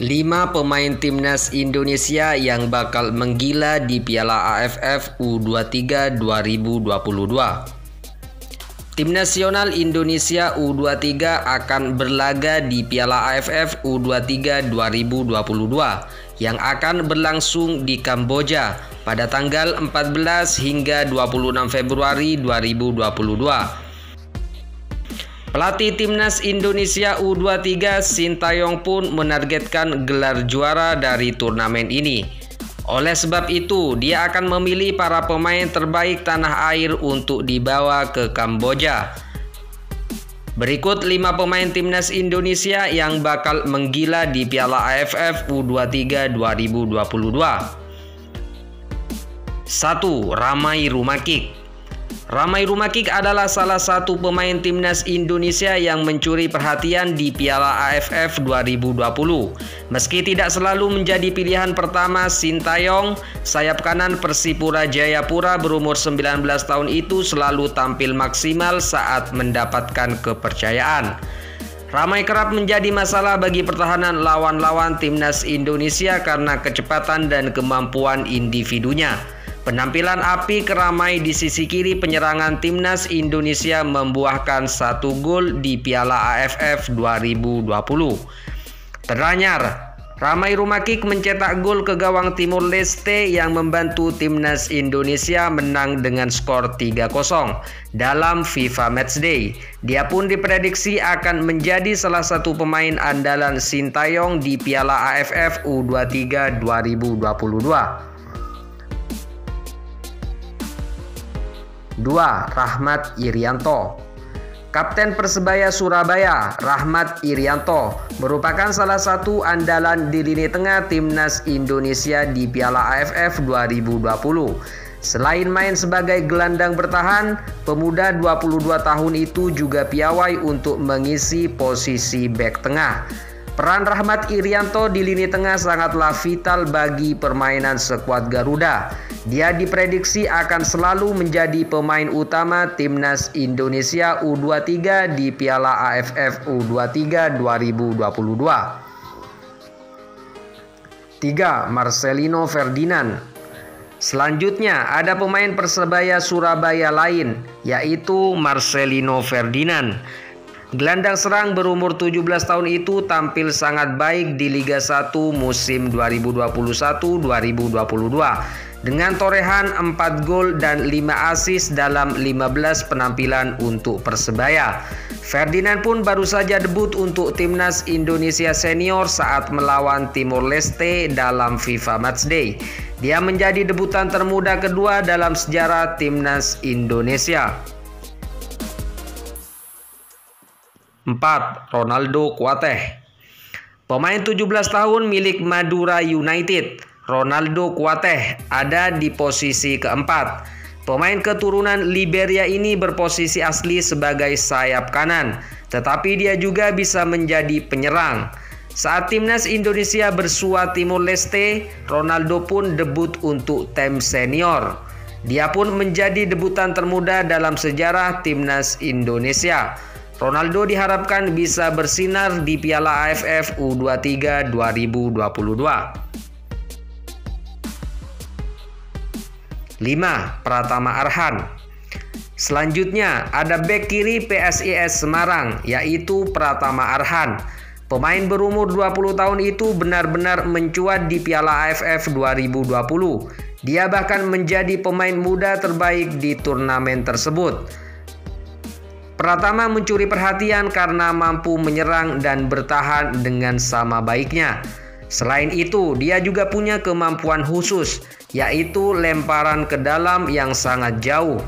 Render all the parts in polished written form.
5 pemain timnas Indonesia yang bakal menggila di Piala AFF U23 2022. Tim nasional Indonesia U23 akan berlaga di Piala AFF U23 2022 yang akan berlangsung di Kamboja pada tanggal 14 hingga 26 Februari 2022. Pelatih Timnas Indonesia U23 Sintayong pun menargetkan gelar juara dari turnamen ini. Oleh sebab itu, dia akan memilih para pemain terbaik tanah air untuk dibawa ke Kamboja. Berikut 5 pemain Timnas Indonesia yang bakal menggila di Piala AFF U23 2022. 1. Ramai Rumakik. Ramai Rumakik adalah salah satu pemain timnas Indonesia yang mencuri perhatian di Piala AFF 2020. Meski tidak selalu menjadi pilihan pertama Sintayong, sayap kanan Persipura Jayapura berumur 19 tahun itu selalu tampil maksimal saat mendapatkan kepercayaan. Ramai kerap menjadi masalah bagi pertahanan lawan-lawan timnas Indonesia karena kecepatan dan kemampuan individunya. Penampilan apik Ramai di sisi kiri penyerangan timnas Indonesia membuahkan 1 gol di Piala AFF 2020. Teranyar, Ramai Rumakik mencetak gol ke gawang Timur Leste yang membantu timnas Indonesia menang dengan skor 3-0 dalam FIFA Matchday. Dia pun diprediksi akan menjadi salah satu pemain andalan Sintayong di Piala AFF U23 2022. 2. Rahmat Irianto. Kapten Persebaya Surabaya, Rahmat Irianto, merupakan salah satu andalan di lini tengah timnas Indonesia di Piala AFF 2020. Selain main sebagai gelandang bertahan, pemuda 22 tahun itu juga piawai untuk mengisi posisi bek tengah. Peran Rahmat Irianto di lini tengah sangatlah vital bagi permainan skuad Garuda. Dia diprediksi akan selalu menjadi pemain utama timnas Indonesia U23 di Piala AFF U23 2022. 3. Marcelino Ferdinand. Selanjutnya ada pemain Persebaya Surabaya lain, yaitu Marcelino Ferdinand. Gelandang serang berumur 17 tahun itu tampil sangat baik di Liga 1 musim 2021-2022 dengan torehan 4 gol dan 5 assist dalam 15 penampilan untuk Persebaya. Ferdinand pun baru saja debut untuk timnas Indonesia senior saat melawan Timor Leste dalam FIFA Matchday. Dia menjadi debutan termuda kedua dalam sejarah timnas Indonesia. 4. Ronaldo Kuateh. Pemain 17 tahun milik Madura United, Ronaldo Kuateh, ada di posisi keempat. Pemain keturunan Liberia ini berposisi asli sebagai sayap kanan, tetapi dia juga bisa menjadi penyerang. Saat timnas Indonesia bersua Timor Leste, Ronaldo pun debut untuk tim senior. Dia pun menjadi debutan termuda dalam sejarah timnas Indonesia. Ronaldo diharapkan bisa bersinar di Piala AFF U23 2022. 5. Pratama Arhan. Selanjutnya ada bek kiri PSIS Semarang, yaitu Pratama Arhan. Pemain berumur 20 tahun itu benar-benar mencuat di Piala AFF 2020. Dia bahkan menjadi pemain muda terbaik di turnamen tersebut. Pratama mencuri perhatian karena mampu menyerang dan bertahan dengan sama baiknya. Selain itu, dia juga punya kemampuan khusus, yaitu lemparan ke dalam yang sangat jauh.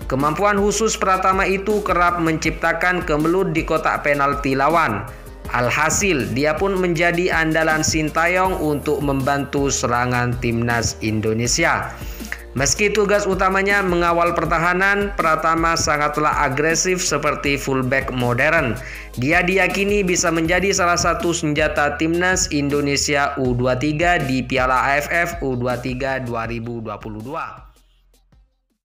Kemampuan khusus Pratama itu kerap menciptakan kemelut di kotak penalti lawan. Alhasil, dia pun menjadi andalan Sintayong untuk membantu serangan timnas Indonesia. Meski tugas utamanya mengawal pertahanan, Pratama sangatlah agresif seperti fullback modern. Dia diyakini bisa menjadi salah satu senjata timnas Indonesia U23 di Piala AFF U23 2022.